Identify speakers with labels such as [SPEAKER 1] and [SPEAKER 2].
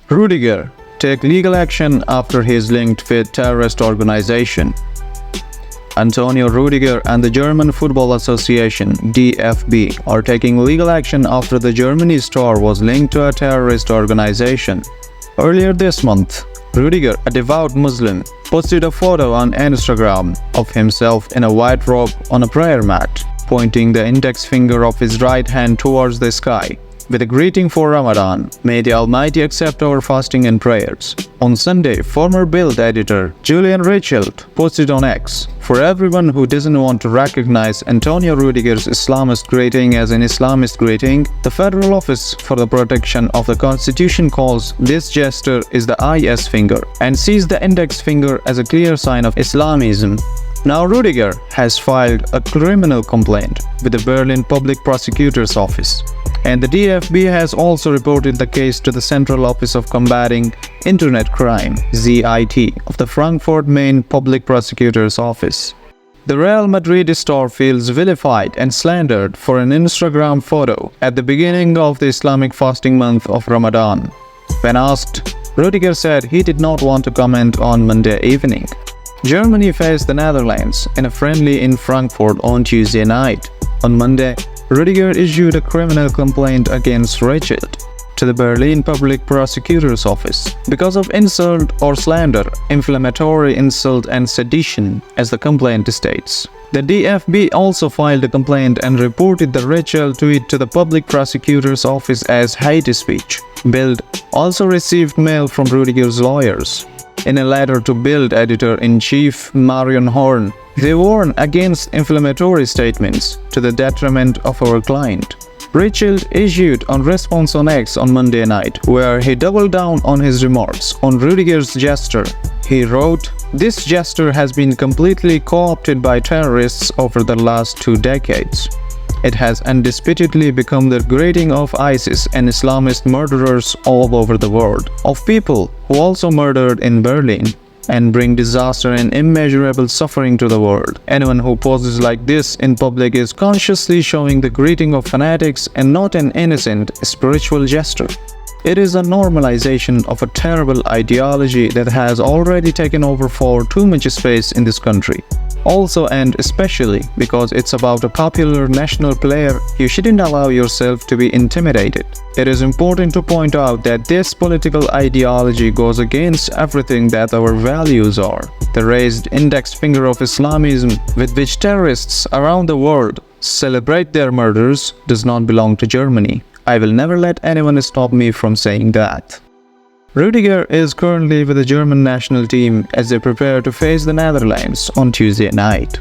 [SPEAKER 1] Rudiger take legal action after he is linked with terrorist organization. Antonio Rudiger and the German Football Association (DFB) are taking legal action after the Germany star was linked to a terrorist organization. Earlier this month, Rudiger, a devout Muslim, posted a photo on Instagram of himself in a white robe on a prayer mat, pointing the index finger of his right hand towards the sky, with a greeting for Ramadan. May the Almighty accept our fasting and prayers. On Sunday, former Bild editor Julian Reichelt posted on X, "For everyone who doesn't want to recognize Antonio Rudiger's Islamist greeting as an Islamist greeting, the Federal Office for the Protection of the Constitution calls this gesture is the IS finger and sees the index finger as a clear sign of Islamism." Now Rudiger has filed a criminal complaint with the Berlin Public Prosecutor's Office, and the DFB has also reported the case to the Central Office of Combating Internet Crime (ZIT) of the Frankfurt Main Public Prosecutor's Office. The Real Madrid star feels vilified and slandered for an Instagram photo at the beginning of the Islamic fasting month of Ramadan. When asked, Rudiger said he did not want to comment on Monday evening. Germany faced the Netherlands in a friendly in Frankfurt on Tuesday night. On Monday, Rudiger issued a criminal complaint against Reichelt to the Berlin Public Prosecutor's Office because of insult or slander, inflammatory insult and sedition, as the complaint states. The DFB also filed a complaint and reported the Reichelt tweet to the Public Prosecutor's Office as hate speech. Bild also received mail from Rudiger's lawyers. In a letter to Bild editor-in-chief Marion Horn, they warn against inflammatory statements to the detriment of our client. Reichelt issued a response on X on Monday night, where he doubled down on his remarks on Rudiger's gesture. He wrote, "This gesture has been completely co-opted by terrorists over the last 2 decades. It has undisputedly become the greeting of ISIS and Islamist murderers all over the world, of people who also murdered in Berlin and bring disaster and immeasurable suffering to the world. Anyone who poses like this in public is consciously showing the greeting of fanatics and not an innocent spiritual gesture. It is a normalization of a terrible ideology that has already taken over for too much space in this country. Also and especially because it's about a popular national player, you shouldn't allow yourself to be intimidated. It is important to point out that this political ideology goes against everything that our values are. The raised index finger of Islamism with which terrorists around the world celebrate their murders does not belong to Germany. I will never let anyone stop me from saying that." Rudiger is currently with the German national team as they prepare to face the Netherlands on Tuesday night.